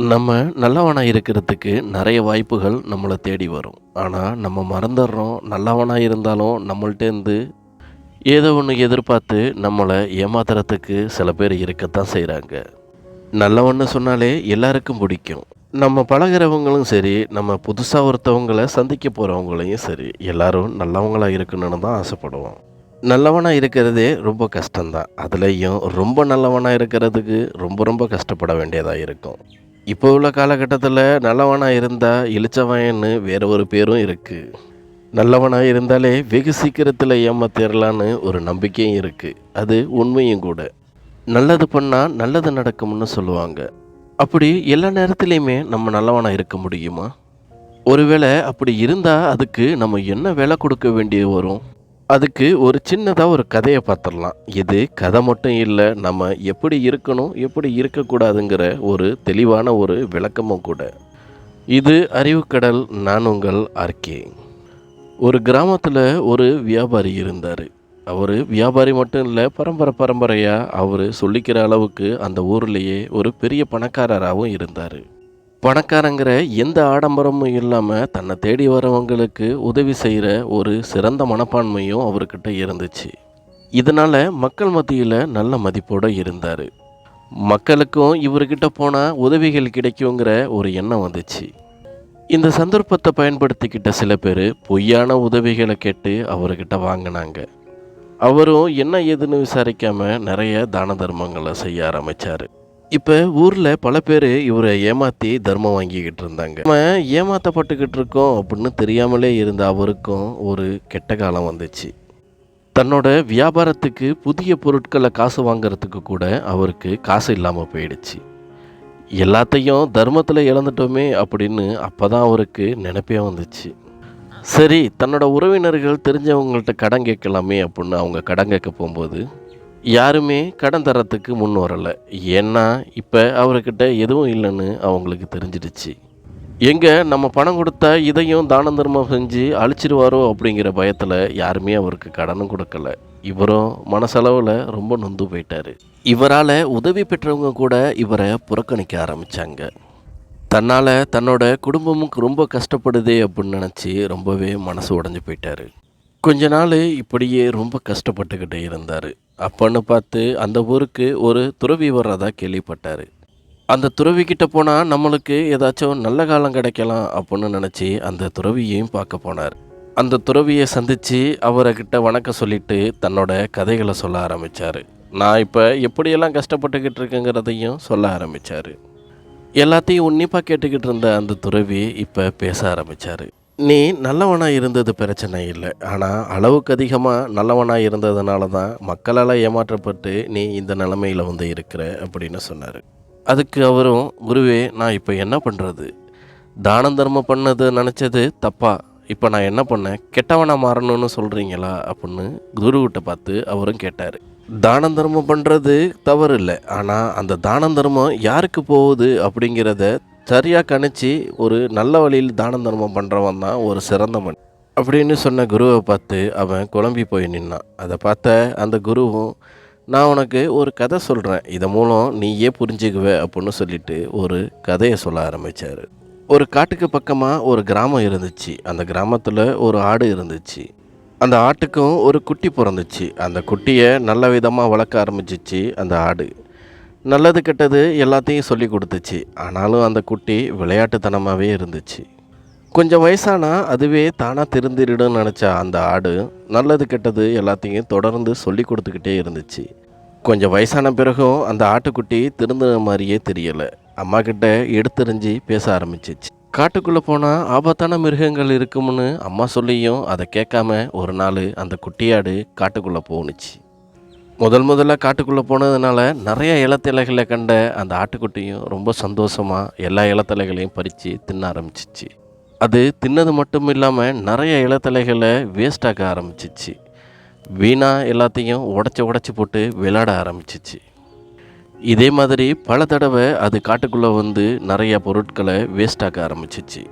நம்ம நல்லவனா இருக்கிறதுக்கு நெறைய வாய்ப்புகள் நம்மள தேடி வரும். ஆனா, நம்ம மறந்துர்றோம். நல்லவனா இருந்தாலும் நம்மள்ட்டேருந்து ஏதோ ஒண்ணு எதிர்பார்த்து நம்மள ஏமாத்துறதுக்கு சில பேர் இருக்கத்தான் செய்றாங்க. நல்லவன்னு சொன்னாலே எல்லாருக்கும் பிடிக்கும். நம்ம பழகுறவங்களும் சரி, நம்ம புதுசா ஒருத்தவங்கள சந்திக்க போறவங்களையும் சரி, எல்லாரும் நல்லவங்களா இருக்கணும்னு தான் ஆசைப்படுவோம். நல்லவனா இருக்கிறதே ரொம்ப கஷ்டம் தான். அதுலயும் ரொம்ப நல்லவனா இருக்கிறதுக்கு ரொம்ப ரொம்ப கஷ்டப்பட வேண்டியதா இருக்கும். இப்போ உள்ள காலகட்டத்தில நல்லவனா இருந்தா இளிச்சவாயன்னு வேற ஒரு பேரும் இருக்கு. நல்லவனா இருந்தாலே வெகு சீக்கிரத்தில ஏமாத்திரலான்னு ஒரு நம்பிக்கையும் இருக்கு. அது உண்மையும் கூட. நல்லது பண்ணா நல்லது நடக்கும்னு சொல்லுவாங்க. அப்படி எல்லா நேரத்திலயுமே நம்ம நல்லவனா இருக்க முடியுமா? ஒருவேளை அப்படி இருந்தா அதுக்கு நம்ம என்ன விலை கொடுக்க வேண்டி வரும்? அதுக்கு ஒரு சின்னதா ஒரு கதைய பார்த்துரலாம். இது கதை மட்டும் இல்ல. நம்ம எப்படி இருக்கணும், எப்படி இருக்கக்கூடாதுங்கிற ஒரு தெளிவான ஒரு விளக்கமும் கூட. இது அறிவுக்கடல். நான் உங்கள் ஆர்கே. ஒரு கிராமத்துல ஒரு வியாபாரி இருந்தாரு. அவரு வியாபாரி மட்டும் இல்ல, பரம்பரை பரம்பரையா அவரு சொல்லிக்கிற அளவுக்கு அந்த ஊர்லயே ஒரு பெரிய பணக்காரராவும் இருந்தாரு. பணக்காரங்கிற எந்த ஆடம்பரமும் இல்லாம தன்னை தேடி வரவங்களுக்கு உதவி செய்கிற ஒரு சிறந்த மனப்பான்மையும் அவர்கிட்ட இருந்துச்சு. இதனால மக்கள் மத்தியில் நல்ல மதிப்போட இருந்தார். மக்களுக்கும் இவர்கிட்ட போனால் உதவிகள் கிடைக்குங்கிற ஒரு எண்ணம் வந்துச்சு. இந்த சந்தர்ப்பத்தை பயன்படுத்திக்கிட்ட சில பேர் பொய்யான உதவிகளை கேட்டு அவர்கிட்ட வாங்கினாங்க. அவரும் என்ன ஏதுன்னு விசாரிக்காம நிறைய தான தர்மங்களை செய்ய ஆரம்பிச்சாரு. இப்போ ஊரில் பல பேர் இவரை ஏமாற்றி தர்மம் வாங்கிக்கிட்டு இருந்தாங்க. நம்ம ஏமாற்றப்பட்டுக்கிட்டு இருக்கோம் அப்படின்னு தெரியாமலே இருந்த அவருக்கும் ஒரு கெட்ட காலம் வந்துச்சு. தன்னோட வியாபாரத்துக்கு புதிய பொருட்களை காசு வாங்கிறதுக்கு கூட அவருக்கு காசு இல்லாமல் போயிடுச்சு. எல்லாத்தையும் தர்மத்தில் இழந்துட்டோமே அப்படின்னு அப்போ தான் அவருக்கு நினைப்பே வந்துச்சு. சரி, தன்னோட உறவினர்கள் தெரிஞ்சவங்கள்ட்ட கடன் கேட்கலாமே அப்படின்னு அவங்க கடன் கேட்க போகும்போது யாருமே கடன் தரத்துக்கு முன் வரலை. ஏன்னா இப்போ அவர்கிட்ட எதுவும் இல்லைன்னு அவங்களுக்கு தெரிஞ்சிடுச்சு. எங்கே நம்ம பணம் கொடுத்தா இதையும் தான தர்மம் செஞ்சு அழிச்சிருவாரோ அப்படிங்கிற பயத்தில் யாருமே அவருக்கு கடனும் கொடுக்கல. இவரும் மனசளவில் ரொம்ப நொந்து போயிட்டார். இவரால் உதவி பெற்றவங்க கூட இவரை புறக்கணிக்க ஆரம்பித்தாங்க. தன்னால் தன்னோட குடும்பமும் ரொம்ப கஷ்டப்படுதே அப்படின்னு நினச்சி ரொம்பவே மனசு உடைஞ்சு போயிட்டார். கொஞ்ச நாள் இப்படியே ரொம்ப கஷ்டப்பட்டுக்கிட்டே இருந்தார். அப்பன்னு பார்த்து அந்த ஊருக்கு ஒரு துறவி வர்றதா கேள்விப்பட்டார். அந்த துறவிக்கிட்ட போனால் நம்மளுக்கு ஏதாச்சும் நல்ல காலம் கிடைக்கலாம் அப்படின்னு நினச்சி அந்த துறவியையும் பார்க்க போனார். அந்த துறவியை சந்தித்து அவர்கிட்ட வணக்கம் சொல்லிட்டு தன்னோட கதைகளை சொல்ல ஆரம்பித்தார். நான் இப்போ எப்படியெல்லாம் கஷ்டப்பட்டுக்கிட்டு இருக்கேங்கிறதையும் சொல்ல ஆரம்பித்தார். எல்லாத்தையும் உன்னிப்பாக கேட்டுக்கிட்டு இருந்த அந்த துறவி இப்போ பேச ஆரம்பித்தார். நீ நல்லவனாக இருந்தது பிரச்சனை இல்லை, ஆனால் அளவுக்கு அதிகமாக நல்லவனாக இருந்ததுனால தான் மக்களால் ஏமாற்றப்பட்டு நீ இந்த நிலைமையில் வந்து இருக்கிற அப்படின்னு சொன்னார். அதுக்கு அவரும், குருவே நான் இப்போ என்ன பண்ணுறது? தானம் தர்மம் பண்ணது நினச்சது தப்பா? இப்போ நான் என்ன பண்ணேன்? கெட்டவனாக மாறணும்னு சொல்கிறீங்களா அப்படின்னு குருவிட்ட பார்த்து அவரும் கேட்டார். தானம் தர்மம் பண்ணுறது தவறு இல்லை, ஆனால் அந்த தானம் தர்மம் யாருக்கு போகுது அப்படிங்கிறத சரியாக கணிச்சு ஒரு நல்ல வழியில் தானம் தர்மம் பண்ணுறவன் தான் ஒரு சிறந்த மனிதன் அப்படின்னு சொன்ன குருவை பார்த்து அவன் குழம்பி போய் நின்னான். அதை பார்த்த அந்த குருவும், நான் உனக்கு ஒரு கதை சொல்கிறேன், இதை மூலம் நீயே புரிஞ்சுக்குவ அப்படின்னு சொல்லிட்டு ஒரு கதையை சொல்ல ஆரம்பித்தார். ஒரு காட்டுக்கு பக்கமாக ஒரு கிராமம் இருந்துச்சு. அந்த கிராமத்தில் ஒரு ஆடு இருந்துச்சு. அந்த ஆட்டுக்கும் ஒரு குட்டி பிறந்துச்சு. அந்த குட்டியை நல்ல விதமாக வளர்க்க ஆரம்பிச்சிச்சு. அந்த ஆடு நல்லது கெட்டது எல்லாத்தையும் சொல்லி கொடுத்துச்சு. ஆனாலும் அந்த குட்டி விளையாட்டுத்தனமாகவே இருந்துச்சு. கொஞ்சம் வயசானா அதுவே தானாக திருந்திடுன்னு நினச்சா அந்த ஆடு நல்லது கெட்டது எல்லாத்தையும் தொடர்ந்து சொல்லி கொடுத்துக்கிட்டே இருந்துச்சு. கொஞ்சம் வயசான பிறகும் அந்த ஆட்டுக்குட்டி திருந்தின மாதிரியே தெரியலை. அம்மா கிட்ட எடுத்தெறிஞ்சு பேச ஆரம்பிச்சிச்சு. காட்டுக்குள்ளே போனால் ஆபத்தான மிருகங்கள் இருக்கும்னு அம்மா சொல்லியும் அதை கேட்காம ஒரு நாள் அந்த குட்டியாடு காட்டுக்குள்ளே போணுச்சு. முதல்ல காட்டுக்குள்ளே போனதுனால நிறைய இலத்திலைகளை கண்ட அந்த ஆட்டுக்குட்டியும் ரொம்ப சந்தோஷமாக எல்லா இலத்தலைகளையும் பறித்து தின்ன ஆரம்பிச்சிச்சு. அது தின்னது மட்டும் இல்லாமல் நிறைய இலத்தலைகளை வேஸ்டாக்க ஆரம்பிச்சிச்சு. வீணாக எல்லாத்தையும் உடச்சி போட்டு விளையாட ஆரம்பிச்சிச்சு. இதே மாதிரி பல தடவை அது காட்டுக்குள்ளே வந்து நிறைய பொருட்களை வேஸ்டாக்க ஆரம்பிச்சிச்சு.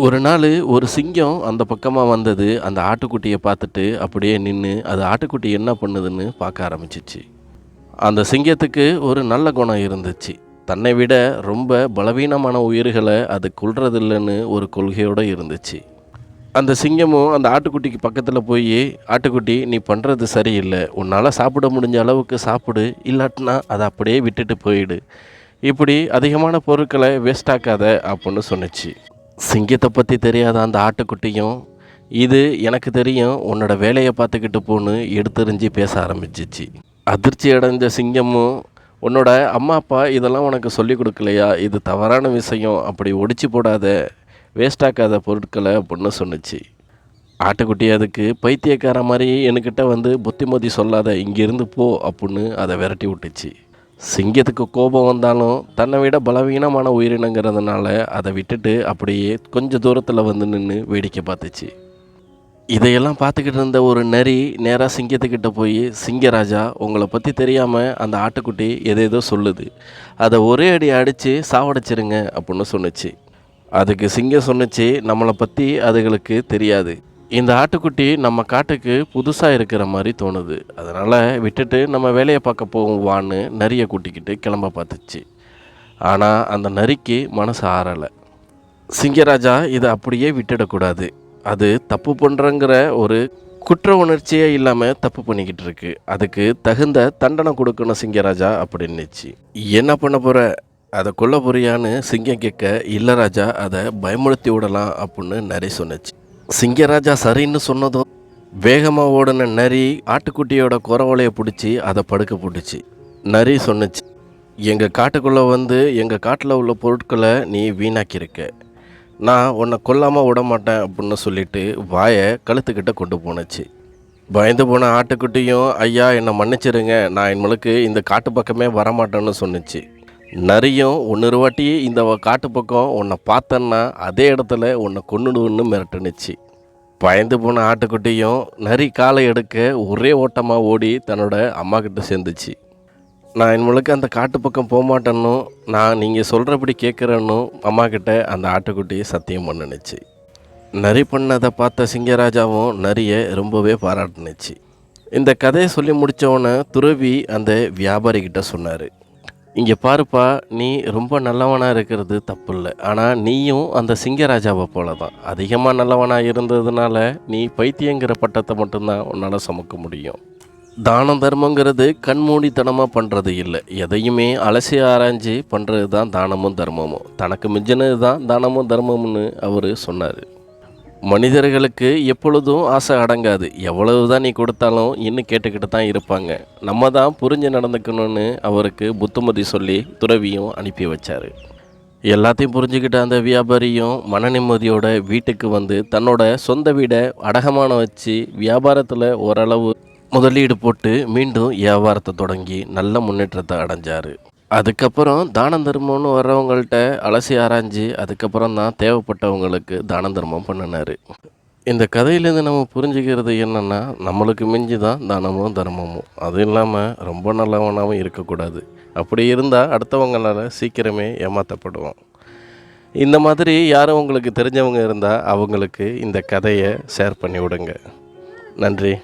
ஒரு நாள் ஒரு சிங்கம் அந்த பக்கமாக வந்தது. அந்த ஆட்டுக்குட்டியை பார்த்துட்டு அப்படியே நின்று அது ஆட்டுக்குட்டி என்ன பண்ணுதுன்னு பார்க்க ஆரம்பிச்சிச்சு. அந்த சிங்கத்துக்கு ஒரு நல்ல குணம் இருந்துச்சு. தன்னை விட ரொம்ப பலவீனமான உயிர்களை அது கொல்றதில்லைன்னு ஒரு கொள்கையோடு இருந்துச்சு. அந்த சிங்கமும் அந்த ஆட்டுக்குட்டிக்கு பக்கத்தில் போய், ஆட்டுக்குட்டி நீ பண்ணுறது சரியில்லை, உன்னால் சாப்பிட முடிஞ்ச அளவுக்கு சாப்பிடு, இல்லாட்டினா அதை அப்படியே விட்டுட்டு போயிடு, இப்படி அதிகமான பொருட்களை வேஸ்ட் ஆக்காத அப்படின்னு சொன்னிச்சு. சிங்கத்தை பற்றி தெரியாத அந்த ஆட்டுக்குட்டியும், இது எனக்கு தெரியும், உன்னோட வேலையை பார்த்துக்கிட்டு போன்னு எடுத்தெறிஞ்சு பேச ஆரம்பிச்சிச்சு. அதிர்ச்சி அடைஞ்ச சிங்கமும், உன்னோட அம்மா அப்பா இதெல்லாம் உனக்கு சொல்லி கொடுக்கலையா, இது தவறான விஷயம், அப்படி ஒடிச்சு போடாத, வேஸ்டாக்காத பொருட்களை அப்படின்னு சொன்னிச்சு. ஆட்டுக்குட்டி அதுக்கு பைத்தியக்கார மாதிரி என்கிட்ட வந்து புத்திமதி சொல்லாத, இங்கேருந்து போ அப்படின்னு அதை விரட்டி விட்டுச்சு. சிங்கத்துக்கு கோபம் வந்தாலும் தன்னை விட பலவீனமான உயிரினங்கிறதுனால அதை விட்டுட்டு அப்படியே கொஞ்சம் தூரத்தில் வந்து நின்று வேடிக்கை பார்த்துச்சு. இதையெல்லாம் பார்த்துக்கிட்டு இருந்த ஒரு நரி நேராக சிங்கத்துக்கிட்ட போய், சிங்கராஜா உங்களை பற்றி தெரியாமல் அந்த ஆட்டுக்குட்டி எதேதோ சொல்லுது, அதை ஒரே அடி அடித்து சாவடிச்சிருங்க அப்படின்னு சொன்னிச்சு. அதுக்கு சிங்கம் சொன்னிச்சு, நம்மளை பற்றி அதுகளுக்கு தெரியாது, இந்த ஆட்டுக்குட்டி நம்ம காட்டுக்கு புதுசாக இருக்கிற மாதிரி தோணுது, அதனால் விட்டுட்டு நம்ம வேலையை பார்க்க போவோம் வான்னு நரியை கூட்டிக்கிட்டு கிளம்ப பார்த்துச்சு. ஆனால் அந்த நரிக்கு மனசு ஆறலை. சிங்கராஜா இதை அப்படியே விட்டுடக்கூடாது, அது தப்பு பண்ணுறங்கிற ஒரு குற்ற உணர்ச்சியே இல்லாமல் தப்பு பண்ணிக்கிட்டு இருக்கு, அதுக்கு தகுந்த தண்டனை கொடுக்கணும் சிங்கராஜா அப்படின்னுச்சு. என்ன பண்ண போகிற, அதை கொல்ல போறியான்னு சிங்கம் கேட்க, இல்லை ராஜா, அதை பயமுறுத்தி விடலாம் அப்படின்னு நரி சொன்னிச்சு. சிங்கராஜா சரின்னு சொன்னதும் வேகமாக ஓடின நரி ஆட்டுக்குட்டியோட குறவலையை பிடிச்சி அதை படுக்க போட்டுச்சு. நரி சொன்னிச்சு, எங்கள் காட்டுக்குள்ளே வந்து எங்கள் காட்டில் உள்ள பொருட்களை நீ வீணாக்கியிருக்க, நான் உன்னை கொல்லாமல் விட மாட்டேன் அப்படின்னு சொல்லிட்டு வாயை கழுத்துக்கிட்ட கொண்டு போணுச்சு. பயந்து போன ஆட்டுக்குட்டியும், ஐயா என்னை மன்னிச்சிருங்க, நான் இனிமேலுக்கு இந்த காட்டு பக்கமே வரமாட்டேன்னு சொன்னிச்சு. நரியும், ஒன்று வாட்டி இந்த காட்டு பக்கம் உன்னை பார்த்தேன்னா அதே இடத்துல உன்னை கொன்னுடுன்னு மிரட்டுனுச்சு. பயந்து போன ஆட்டுக்குட்டியும் நரி காலை எடுக்க ஒரே ஓட்டமாக ஓடி தன்னோட அம்மா கிட்ட சேர்ந்துச்சு. நான் இனிமேலுக்கு அந்த காட்டு பக்கம் போக மாட்டேன்னும், நான் நீங்கள் சொல்கிறபடி கேட்குறேன்னும் அம்மா கிட்ட அந்த ஆட்டுக்குட்டியை சத்தியம் பண்ணுனுச்சு. நரி பண்ணதை பார்த்த சிங்கராஜாவும் நரியை ரொம்பவே பாராட்டுனுச்சு. இந்த கதையை சொல்லி முடித்தவொன்னே துறவி அந்த வியாபாரிகிட்ட சொன்னார், இங்கே பாருப்பா, நீ ரொம்ப நல்லவனாக இருக்கிறது தப்பு இல்லை, ஆனால் நீயும் அந்த சிங்கராஜாவை போல தான் அதிகமாக நல்லவனாக இருந்ததுனால நீ பைத்தியங்கிற பட்டத்தை மட்டும்தான் உன்னால் சுமக்க முடியும். தானம் தர்மங்கிறது கண்மூடித்தனமாக பண்ணுறது இல்லை, எதையுமே அலசி ஆராய்ஞ்சு பண்ணுறது தான் தானமும் தர்மமும், தனக்கு மிஞ்சினது தான் தானமும் தர்மம்னு அவர் சொன்னார். மனிதர்களுக்கு எப்பொழுதும் ஆசை அடங்காது, எவ்வளவு தான் நீ கொடுத்தாலும் இன்னும் கேட்டுக்கிட்டு தான் இருப்பாங்க, நம்ம தான் புரிஞ்சு நடந்துக்கணும்னு அவருக்கு புத்துமதி சொல்லி துறவியும் அனுப்பி வச்சார். எல்லாத்தையும் புரிஞ்சுக்கிட்ட அந்த வியாபாரியும் மன நிம்மதியோட வீட்டுக்கு வந்து தன்னோட சொந்த வீடை அடகமான வச்சு வியாபாரத்தில் ஓரளவு முதலீடு போட்டு மீண்டும் வியாபாரத்தை தொடங்கி நல்ல முன்னேற்றத்தை அடைஞ்சார். அதுக்கப்புறம் தானம் தர்மம்னு வர்றவங்கள்ட்ட அலசி ஆராய்ஞ்சு அதுக்கப்புறம் தான் தேவைப்பட்டவங்களுக்கு தானம் தர்மம் பண்ணினார். இந்த கதையிலேருந்து நம்ம புரிஞ்சுக்கிறது என்னென்னா, நம்மளுக்கு மிஞ்சி தான் தானமும் தர்மமும், அதுவும் இல்லாமல் ரொம்ப நல்லவனாகவும் இருக்கக்கூடாது, அப்படி இருந்தால் அடுத்தவங்களால் சீக்கிரமே ஏமாற்றப்படுவோம். இந்த மாதிரி யாரும் உங்களுக்கு தெரிஞ்சவங்க இருந்தால் அவங்களுக்கு இந்த கதையை ஷேர் பண்ணி விடுங்க. நன்றி.